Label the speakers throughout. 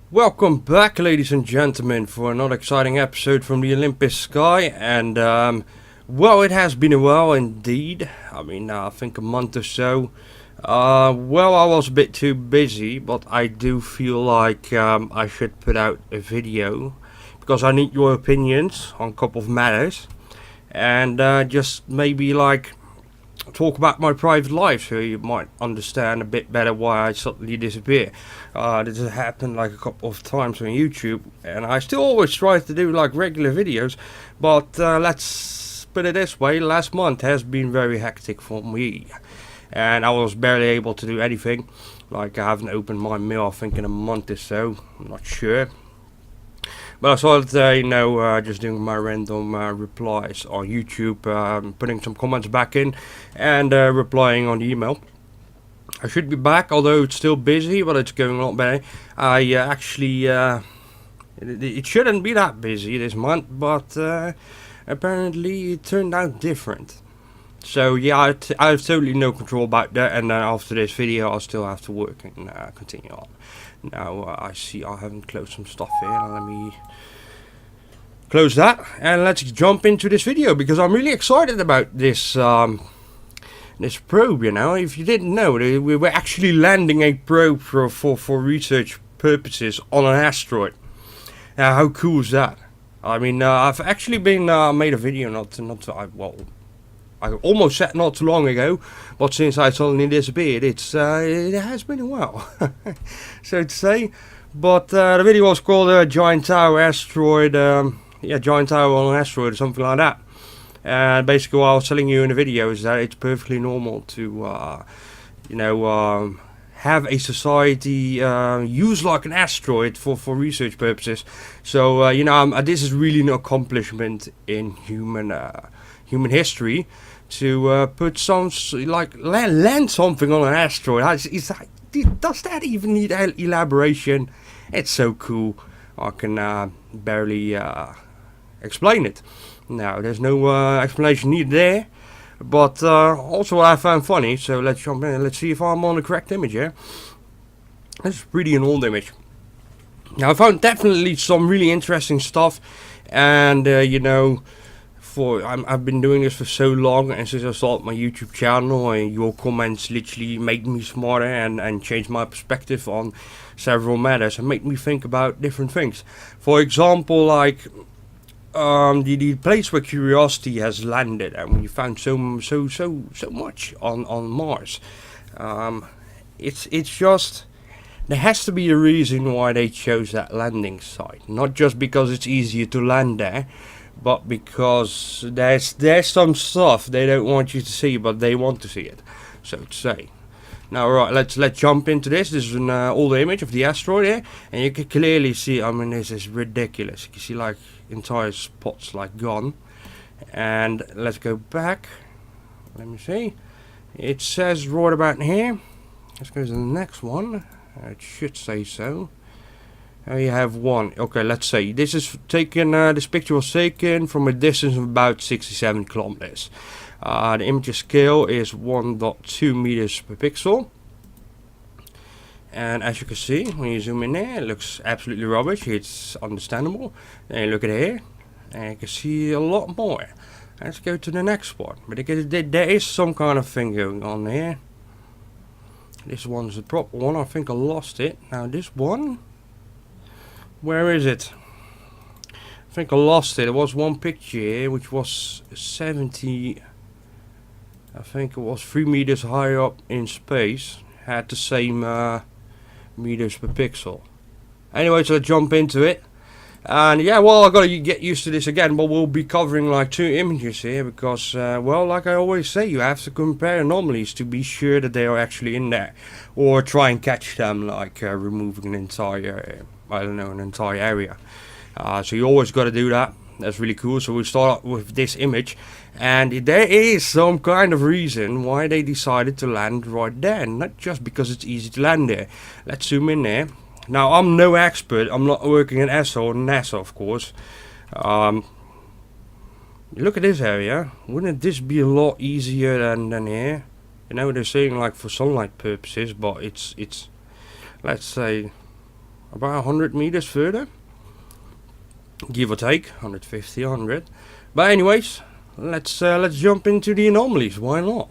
Speaker 1: Welcome back, ladies and gentlemen, for another exciting episode from the Olympus sky. And well, it has been a while indeed. I think a month or so. Well, I was a bit too busy, but I do feel like I should put out a video because I need your opinions on a couple of matters, and just maybe like talk about my private life so you might understand a bit better why I suddenly disappear. This has happened like a couple of times on YouTube, and I still always try to do like regular videos, but let's put it this way, last month has been very hectic for me, and I was barely able to do anything. Like, I haven't opened my mail I think in a month or so, I'm not sure. But I started, just doing my random replies on YouTube, putting some comments back in, and replying on the email. I should be back, although it's still busy, but it's going a lot better. It shouldn't be that busy this month, but apparently it turned out different. So yeah, I have totally no control about that, and then after this video I'll still have to work and continue on. Now I see I haven't closed some stuff here. Now let me close that and let's jump into this video, because I'm really excited about this this probe. You know, if you didn't know, we were actually landing a probe for research purposes on an asteroid. Now, how cool is that? I've actually been made a video I almost said not too long ago, but since I suddenly disappeared, it has been a while, so to say. But the video was called Giant Tower Asteroid, Giant Tower on an Asteroid or something like that. And basically what I was telling you in the video is that it's perfectly normal to, have a society use like an asteroid for research purposes. So, this is really an accomplishment in human history, to put some land something on an asteroid. Does that even need elaboration? It's so cool. I can barely explain it. Now, there's no explanation needed there, but also what I found funny. So let's jump in and let's see if I'm on the correct image here. This is pretty an old image. Now, I found definitely some really interesting stuff, and I've been doing this for so long, and since I started my YouTube channel, and your comments literally made me smarter and changed my perspective on several matters and made me think about different things. For example, like the place where Curiosity has landed, and we found so much on Mars. It's just, there has to be a reason why they chose that landing site, not just because it's easier to land there, but because there's some stuff they don't want you to see, but they want to see it, so to say. Now, right, let's jump into this. This is an older image of the asteroid here, and you can clearly see, this is ridiculous. You can see like entire spots like gone. And let's go back. Let me see. It says right about here. Let's go to the next one. It should say so. You have one. Okay, let's say this is taken. This picture was taken from a distance of about 67 kilometers. The image scale is 1.2 meters per pixel, and as you can see, when you zoom in there, it looks absolutely rubbish. It's understandable. Then you look at here, and you can see a lot more. Let's go to the next one. But there is some kind of thing going on here. This one's the proper one. I think I lost it. Now this one, where is it? I think I lost it. There was one picture here which was 70. I think it was 3 meters higher up in space. Had the same meters per pixel. Anyway, so let's jump into it. And yeah, well, I gotta get used to this again, but we'll be covering like 2 images here, because like I always say, you have to compare anomalies to be sure that they are actually in there, or try and catch them, like removing an entire an entire area. So you always gotta do that. That's really cool. So we start with this image, and there is some kind of reason why they decided to land right there, not just because it's easy to land there. Let's zoom in there. Now, I'm no expert. I'm not working at ESA or NASA, of course. Look at this area. Wouldn't this be a lot easier than here? You know, they're saying like for sunlight purposes, but it's let's say about 100 meters further, give or take 150, 100. But anyways, let's jump into the anomalies. Why not?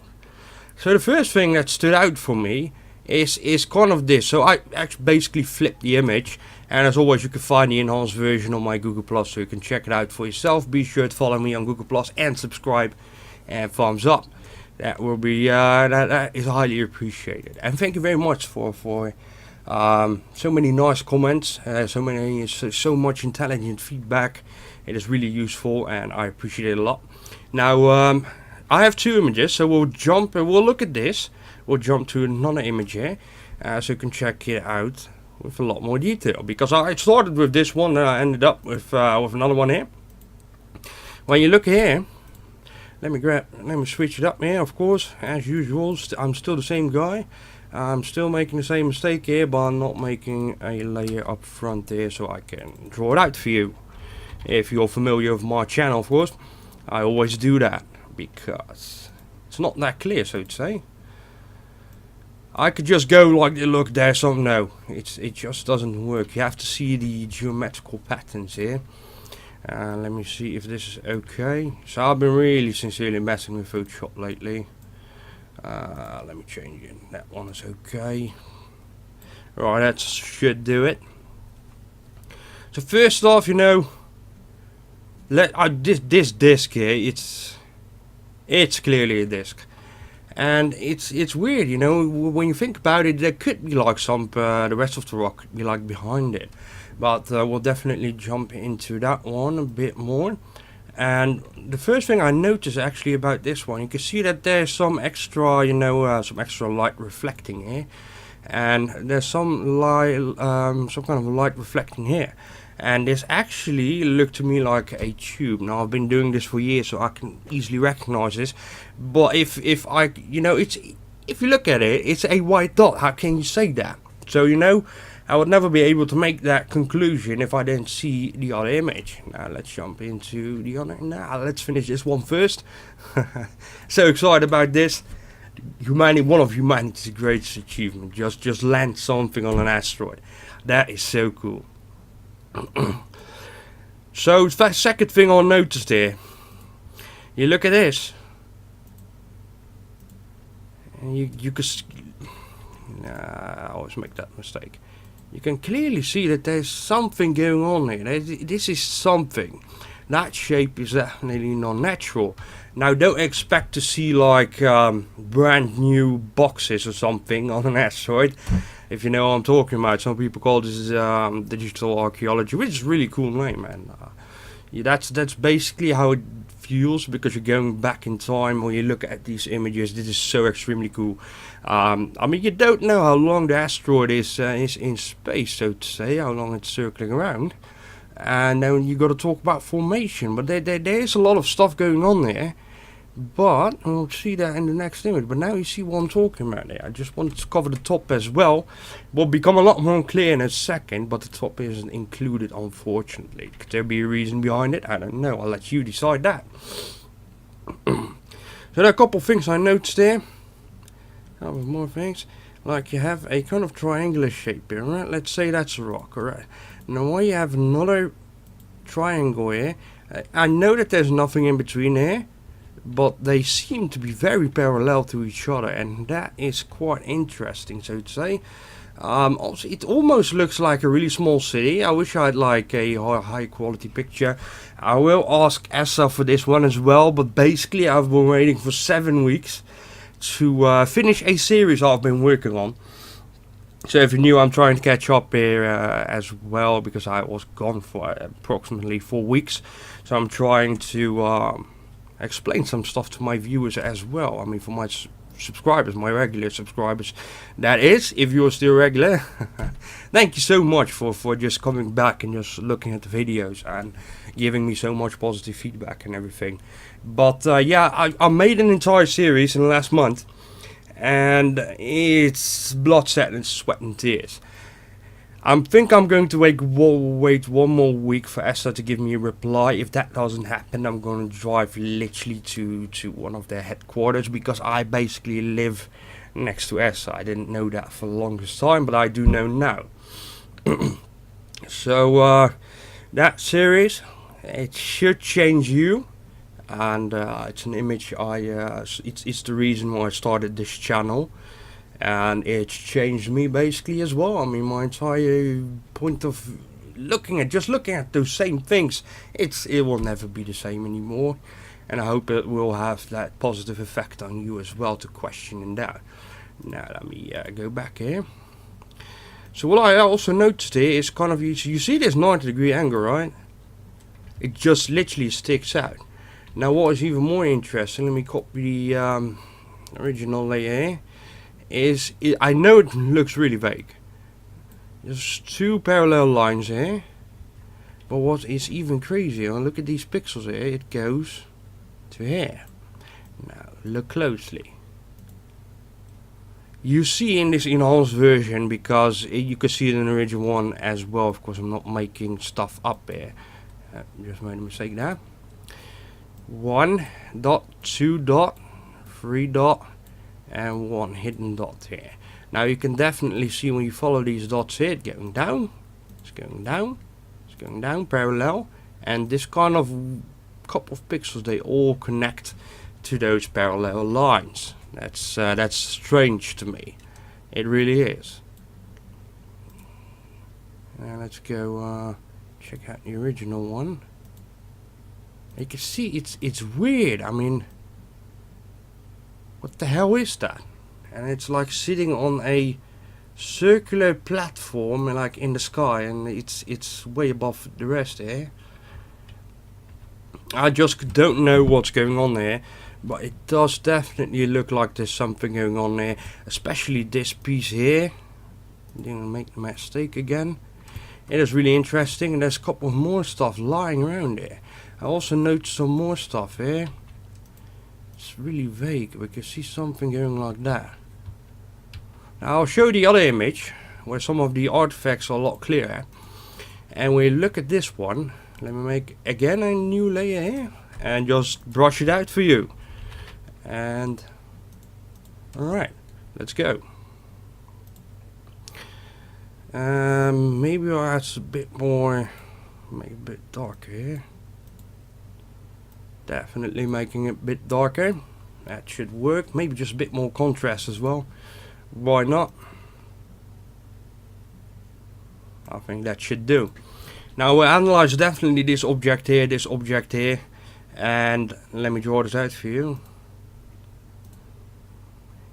Speaker 1: So the first thing that stood out for me is kind of this. So I actually basically flipped the image, and as always you can find the enhanced version on my Google Plus, so you can check it out for yourself. Be sure to follow me on Google Plus and subscribe and thumbs up. That will be that is highly appreciated. And thank you very much for so many nice comments, so much intelligent feedback. It is really useful, and I appreciate it a lot. Now I have two images, so we'll look at this. We'll jump to another image here, so you can check it out with a lot more detail. Because I started with this one, and I ended up with another one here. When you look here, let me switch it up here. Of course, as usual, I'm still the same guy. I'm still making the same mistake here, but I'm not making a layer up front there, so I can draw it out for you. If you're familiar with my channel, of course, I always do that because it's not that clear, so to say. I could just go like, look, there's some. No, it just doesn't work. You have to see the geometrical patterns here. Let me see if this is okay. So I've been really sincerely messing with Photoshop lately. Let me change it. That one is okay. Right, that should do it. So first off, you know, this disc here, it's clearly a disc, and it's weird, you know, when you think about it. There could be like the rest of the rock could be like behind it, but we'll definitely jump into that one a bit more. And the first thing I noticed actually about this one, you can see that there's some extra, you know, some extra light reflecting here, and there's some kind of light reflecting here. And this actually looked to me like a tube. Now I've been doing this for years, so I can easily recognize this. But if I, you know, if you look at it, it's a white dot. How can you say that? So, you know, I would never be able to make that conclusion if I didn't see the other image. Now let's jump into the other. Now let's finish this one first. So excited about this. One of humanity's greatest achievement. Just land something on an asteroid. That is so cool. So the second thing I noticed here, you look at this, and you can. I always make that mistake. You can clearly see that there's something going on here. This is something. That shape is definitely not natural. Now don't expect to see like brand new boxes or something on an asteroid. If you know what I'm talking about. Some people call this digital archaeology, which is a really cool name, man. Yeah, that's basically how it feels, because you're going back in time when you look at these images. This is so extremely cool. I mean, you don't know how long the asteroid is in space, so to say, how long it's circling around. And then you got to talk about formation, but there is a lot of stuff going on there. But we'll see that in the next image. But now you see what I'm talking about there. I just wanted to cover the top as well. Will become a lot more clear in a second, but the top isn't included, unfortunately. Could there be a reason behind it? I don't know. I'll let you decide that. So there are a couple of things I noticed there. A couple more things. Like you have a kind of triangular shape here, right? Let's say that's a rock, alright. Now while you have another triangle here, I know that there's nothing in between here, but they seem to be very parallel to each other, and that is quite interesting, so to say. Also, it almost looks like a really small city. I wish I had like a high quality picture. I will ask ESA for this one as well, but basically I've been waiting for 7 weeks to finish a series I've been working on. So if you're new, I'm trying to catch up here as well, because I was gone for approximately 4 weeks. So I'm trying to explain some stuff to my viewers as well. I mean, for my subscribers, my regular subscribers, that is, if you're still regular. Thank you so much for just coming back and just looking at the videos and giving me so much positive feedback and everything. But yeah, I made an entire series in the last month, and it's blood, sweat and tears. I think I'm going to wait one more week for ESA to give me a reply. If that doesn't happen, I'm going to drive literally to one of their headquarters, because I basically live next to ESA. I didn't know that for the longest time, but I do know now. So that series, it should change you, and it's an image it's the reason why I started this channel, and it's changed me basically as well. I mean, my entire point of looking at those same things, it will never be the same anymore, and I hope it will have that positive effect on you as well to question that. Now let me go back here. So what I also noticed here is kind of, you see this 90-degree angle, right? It just literally sticks out. Now what is even more interesting, let me copy the original layer here, I know it looks really vague. There's two parallel lines here, but what is even crazier, look at these pixels here, it goes to here. Now look closely. You see in this enhanced version, because you can see it in the original one as well. Of course, I'm not making stuff up here. Just made a mistake there. 1 dot, 2 dot, 3 dot, and 1 hidden dot here. Now you can definitely see when you follow these dots here, it's going down, it's going down, it's going down parallel, and this kind of couple of pixels, they all connect to those parallel lines. That's strange to me. It really is. Now let's go check out the original one. You can see it's weird. I mean, what the hell is that? And it's like sitting on a circular platform, like in the sky, and it's way above the rest here. I just don't know what's going on there, but it does definitely look like there's something going on there, especially this piece here. Didn't make the mistake again. It is really interesting, and there's a couple of more stuff lying around there. I also noticed some more stuff here. It's really vague. We can see something going like that. Now I'll show the other image where some of the artifacts are a lot clearer. And we look at this one. Let me make again a new layer here and just brush it out for you. And alright, let's go. Maybe I'll add a bit more, make it a bit darker here. Definitely making it a bit darker. That should work. Maybe just a bit more contrast as well. Why not? I think that should do. Now we'll analyze definitely this object here, and let me draw this out for you.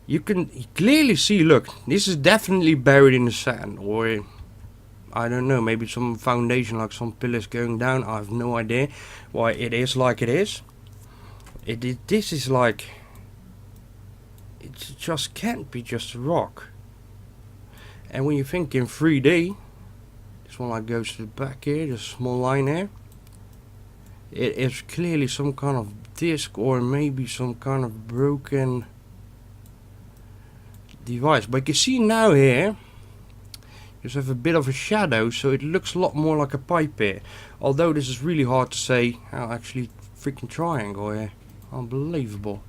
Speaker 1: You can clearly see, look, this is definitely buried in the sand, or I don't know, maybe some foundation, like some pillars going down. I have no idea why it is like it is. This is like, it just can't be just a rock. And when you think in 3D, this one like goes to the back here, just a small line here. It is clearly some kind of disc, or maybe some kind of broken device. But you can see now here, you just have a bit of a shadow, so it looks a lot more like a pipe here. Although this is really hard to say. Oh, actually, freaking triangle here, unbelievable.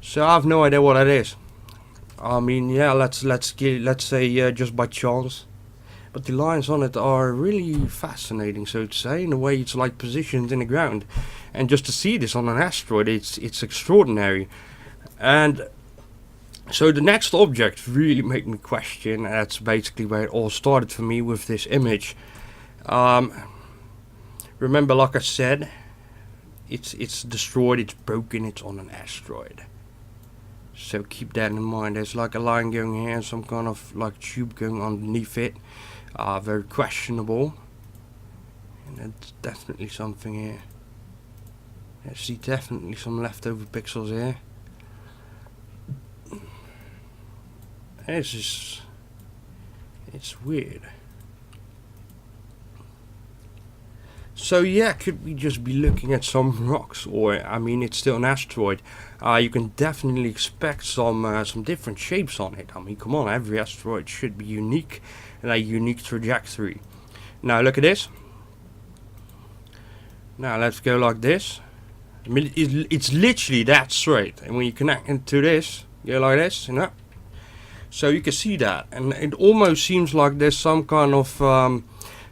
Speaker 1: So I have no idea what that is. I mean, yeah, let's say just by chance. But the lines on it are really fascinating, so to say, in the way it's like positioned in the ground. And just to see this on an asteroid, it's extraordinary. And so the next object really made me question. That's basically where it all started for me with this image. Remember, like I said, it's destroyed, it's broken, it's on an asteroid. So keep that in mind. There's like a line going here, some kind of like tube going underneath it. Very questionable. And that's definitely something here. I see definitely some leftover pixels here. It's weird. So yeah, could we just be looking at some rocks, or I mean, it's still an asteroid. You can definitely expect some different shapes on it. I mean, come on, every asteroid should be unique and a unique trajectory. Now look at this. Now let's go like this. I mean, it's literally that straight, and when you connect into this, go like this, you know. So you can see that, and it almost seems like there's some kind of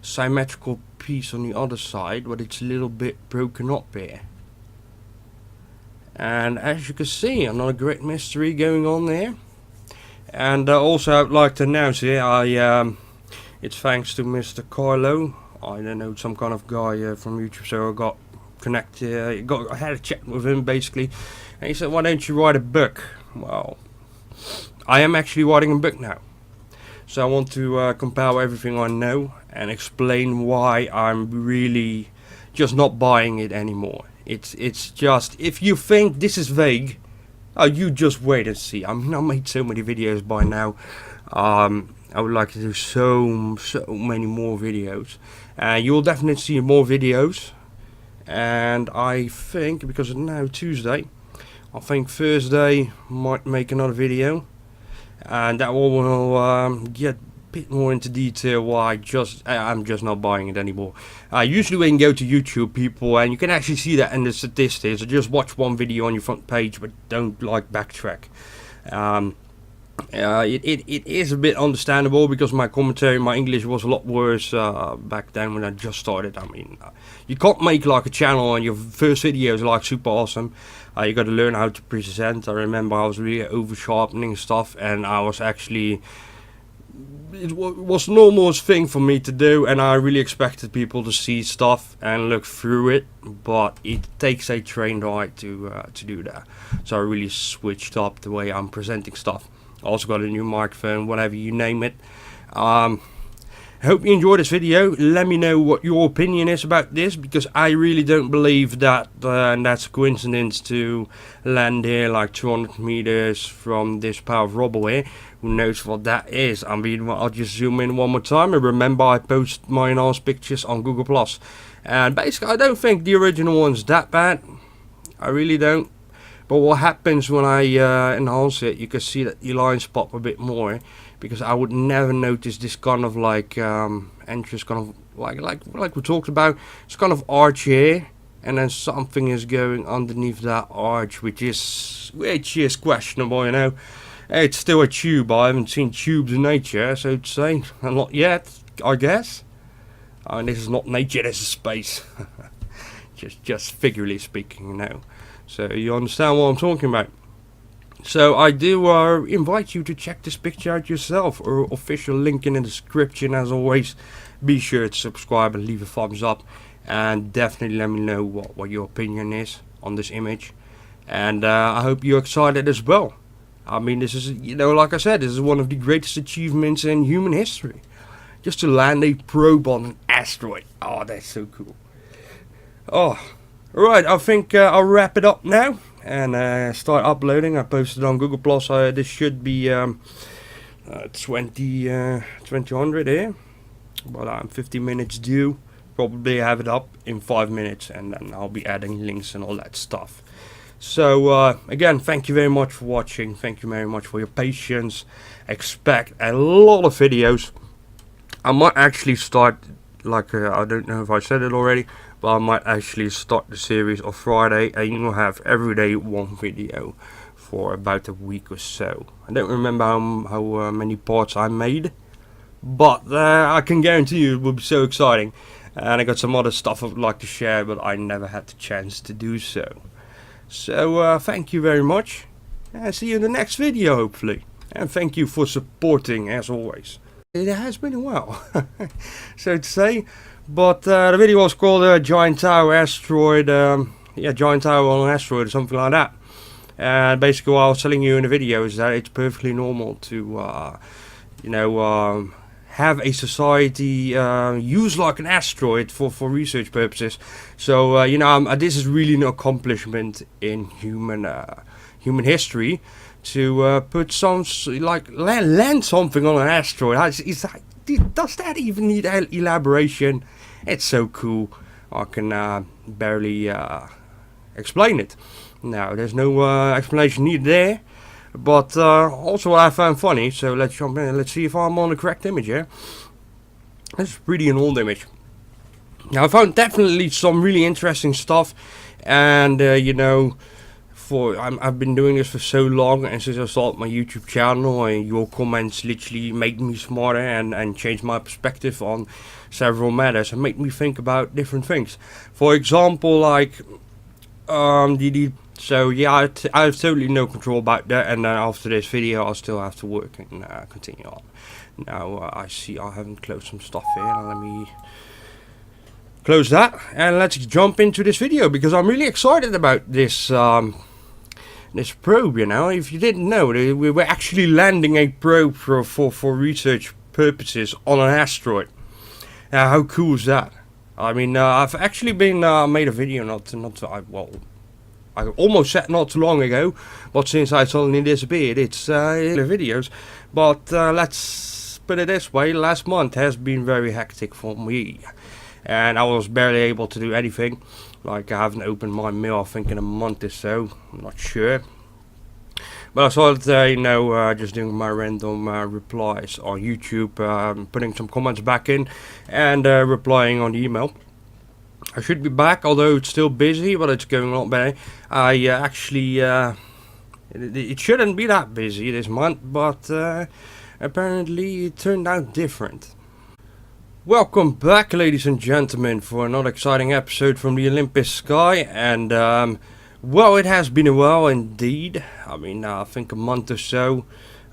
Speaker 1: symmetrical piece on the other side, but it's a little bit broken up here. And as you can see, another great mystery going on there. And also I'd like to announce here, it's thanks to Mr. Carlo. I don't know, some kind of guy from YouTube, so I got connected, I had a chat with him basically, and he said, why don't you write a book? Well, I am actually writing a book now. So I want to compile everything I know and explain why I'm really just not buying it anymore. It's just, if you think this is vague, you just wait and see. I mean, I made so many videos by now. I would like to do so many more videos. You'll definitely see more videos. And I think, because it's now Tuesday, I think Thursday might make another video. And that one will get a bit more into detail why I'm just not buying it anymore. Usually when you go to YouTube, people, and you can actually see that in the statistics, just watch one video on your front page but don't like backtrack. It is a bit understandable, because my commentary, my English was a lot worse back then when I just started. I mean, you can't make like a channel and your first video is like super awesome. You got to learn how to present. I remember I was really over sharpening stuff, and I was actually, it was normalest thing for me to do, and I really expected people to see stuff and look through it, but it takes a trained eye to do that. So I really switched up the way I'm presenting stuff. Also got a new microphone, whatever you name it. I hope you enjoyed this video. Let me know what your opinion is about this, because I really don't believe that that's a coincidence to land here like 200 meters from this pile of rubble here. Who knows what that is? I mean, I'll just zoom in one more time, and remember I post my enhanced pictures on Google+. And basically I don't think the original one's that bad. I really don't. But what happens when I enhance it, you can see that the lines pop a bit more, because I would never notice this kind of like entrance, kind of like we talked about. It's kind of arch here, and then something is going underneath that arch, which is questionable, you know. It's still a tube. I haven't seen tubes in nature, so to say, not yet, I guess. And this is not nature, this is space. just figuratively speaking, you know. So you understand what I'm talking about. So I do invite you to check this picture out yourself, or official link in the description as always. Be sure to subscribe and leave a thumbs up, and definitely let me know what your opinion is on this image. And I hope you're excited as well. I mean, this is, you know, like I said, this is one of the greatest achievements in human history. Just to land a probe on an asteroid. Oh, that's so cool. Oh. Alright, I think I'll wrap it up now and start uploading. I posted on Google+. This should be 2000 here, but I'm 50 minutes due. Probably have it up in 5 minutes, and then I'll be adding links and all that stuff. So again, thank you very much for watching. Thank you very much for your patience. Expect a lot of videos. I might actually start, like I don't know if I said it already, but I might actually start the series on Friday, and you will have every day one video for about a week or so. I don't remember how many parts I made, but I can guarantee you it will be so exciting. And I got some other stuff I would like to share, but I never had the chance to do so. So thank you very much, and see you in the next video hopefully. And thank you for supporting as always. It has been a while, so to say. But the video was called Giant Tower Asteroid, Giant Tower on an Asteroid or something like that. And basically what I was telling you in the video is that it's perfectly normal to, have a society use like an asteroid for research purposes. So, this is really an accomplishment in human history, to put some, land something on an asteroid. Does that even need elaboration? It's so cool. I can barely explain it. Now, there's no explanation needed there. But also what I found funny, so let's jump in and let's see if I'm on the correct image here. This is pretty an old image. Now, I found definitely some really interesting stuff. And, I've been doing this for so long, and since I started my YouTube channel, and your comments literally made me smarter and changed my perspective on several matters and made me think about different things. For example, like so yeah, I have totally no control about that, and then after this video I'll still have to work and continue on. Now I see I haven't closed some stuff here. Let me close that and let's jump into this video, because I'm really excited about this this probe. You know, if you didn't know, we were actually landing a probe for research purposes on an asteroid. How cool is that? I mean, I've actually been made a video I almost said not too long ago, but since I suddenly disappeared, it's the videos. But let's put it this way: last month has been very hectic for me, and I was barely able to do anything. Like, I haven't opened my mail, I think, in a month or so. I'm not sure. But I started, just doing my random replies on YouTube, putting some comments back in, and replying on the email. I should be back, although it's still busy, but it's going a lot better. I actually, it shouldn't be that busy this month, but apparently it turned out different. Welcome back, ladies and gentlemen, for another exciting episode from the Olympus sky. And well, it has been a while indeed. I mean, I think a month or so.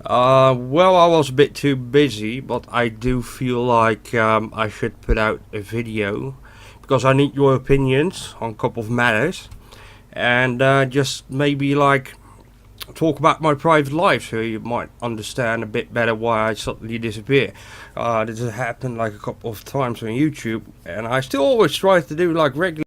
Speaker 1: Well, I was a bit too busy, but I do feel like I should put out a video, because I need your opinions on a couple of matters, and just maybe like talk about my private life, so you might understand a bit better why I suddenly disappear. This has happened like a couple of times on YouTube, and I still always try to do like regular